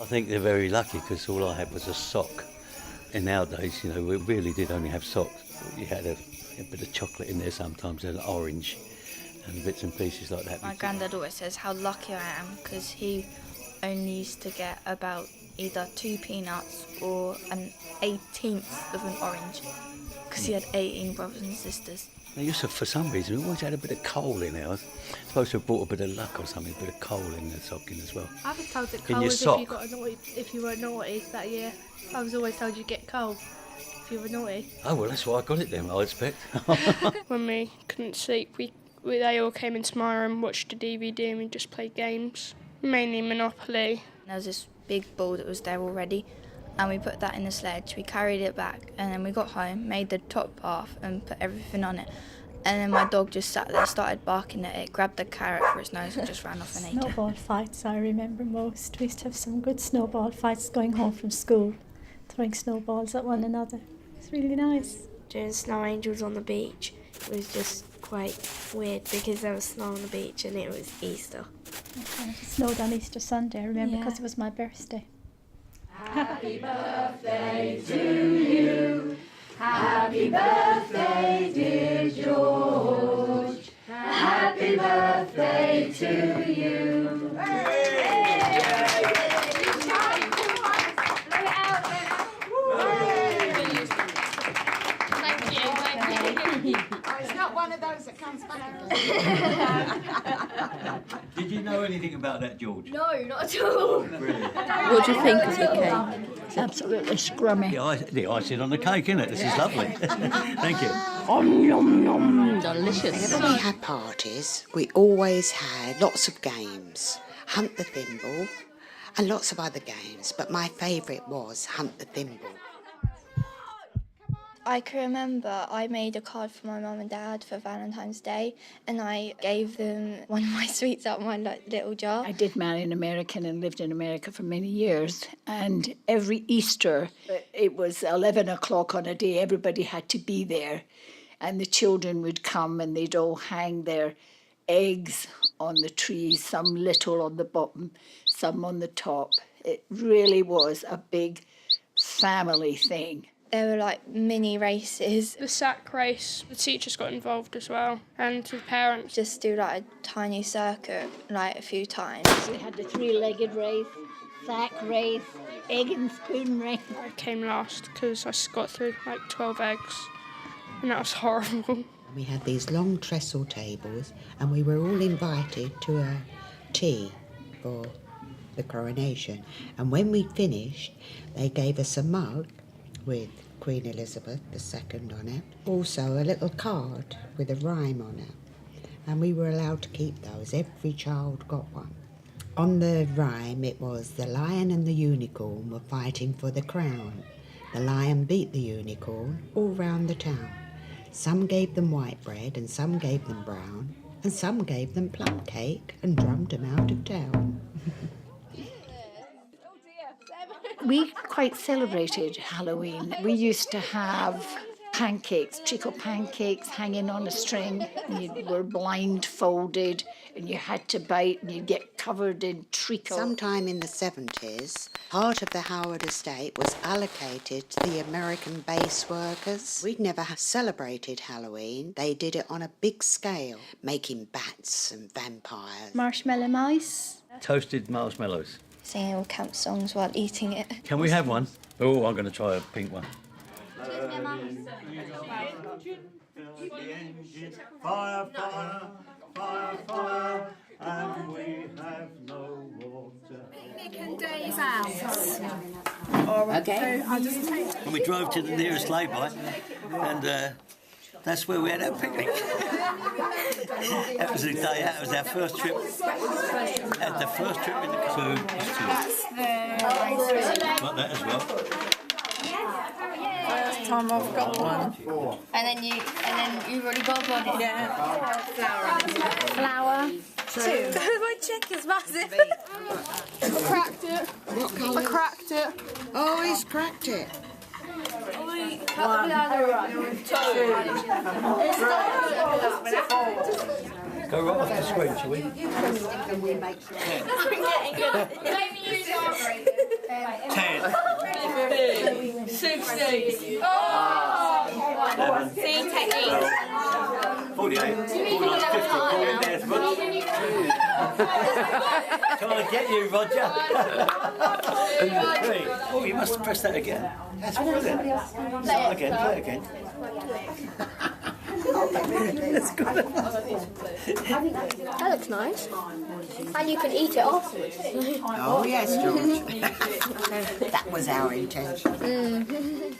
I think they're very lucky because all I had was a sock. And nowadays, you know, we really did only have socks. You had a bit of chocolate in there sometimes, and an orange, and bits and pieces like that. My granddad always says how lucky I am because he only used to get about either 2 peanuts or an 18th of an orange because he had 18 brothers and sisters. They used to, for some reason, we always had a bit of coal in ours. Supposed to have brought a bit of luck or something, a bit of coal in the stocking as well. I was told that coal was if you were naughty that year. I was always told you'd get coal if you were naughty. Oh, well, that's why I got it then, I expect. When we couldn't sleep, they all came into my room, watched a DVD and we just played games, mainly Monopoly. There was this big ball that was there already and we put that in the sledge, we carried it back and then we got home, made the top half and put everything on it. And then my dog just sat there, started barking at it, grabbed the carrot for its nose and just ran off and ate it. Snowball fights I remember most. We used to have some good snowball fights going home from school, throwing snowballs at one another. It's really nice. Doing snow angels on the beach was just quite weird because there was snow on the beach and it was Easter. It snowed on Easter Sunday, I remember, because it was my birthday. Happy birthday to you. Happy birthday, dear George. Happy birthday to you. It's not one of those that comes back. Did you know anything about that, George? No, not at all. Oh, brilliant. What do you think of the cake? It's absolutely scrummy. The icing on the cake, isn't it? This is lovely. Thank you. Yum, yum, delicious. Whenever we had parties, we always had lots of games. Hunt the Thimble and lots of other games, but my favourite was Hunt the Thimble. I can remember I made a card for my mum and dad for Valentine's Day and I gave them one of my sweets out of my little jar. I did marry an American and lived in America for many years, and every Easter it was 11 o'clock on a day, everybody had to be there and the children would come and they'd all hang their eggs on the trees, some little on the bottom, some on the top. It really was a big family thing. There were like mini races. The sack race, the teachers got involved as well, and the parents. Just do like a tiny circuit like a few times. We had the 3-legged race, sack race, egg and spoon race. I came last because I got through like 12 eggs and that was horrible. We had these long trestle tables and we were all invited to a tea for the coronation. And when we finished, they gave us a mug with Queen Elizabeth II on it. Also a little card with a rhyme on it. And we were allowed to keep those. Every child got one. On the rhyme it was, the lion and the unicorn were fighting for the crown. The lion beat the unicorn all round the town. Some gave them white bread and some gave them brown. And some gave them plum cake and drummed them out of town. We quite celebrated Halloween. We used to have pancakes, treacle pancakes hanging on a string. You were blindfolded and you had to bite and you'd get covered in treacle. Sometime in the 70s, part of the Howard estate was allocated to the American base workers. We'd never celebrated Halloween. They did it on a big scale, making bats and vampires. Marshmallow mice. Toasted marshmallows. Singing all camp songs while eating it. Can we have one? Oh, I'm going to try a pink one. Fire, fire, fire, fire, and we have no water. Picnic and days out. Okay. And we drove to the nearest lay-by, and that's where we had our picnic. That was the day out. It was our first trip. Had the first trip in the car. Got that as well. First time I've got one. And then you've already got one. Yeah. Flour. 2. My check is massive. I cracked it. What colour? I cracked it. Oh, he's cracked it. 1, 2, 3, 4, Go right off the screen, shall we? Ten. 16. 11. See technique. 48. 49, 50. Call in there, Rog. Trying to get you, Roger. Three. Oh, you must press that again. That's brilliant. Start again, play again. That's good. That looks nice. And you can eat it afterwards. Oh yes, George. That was our intention.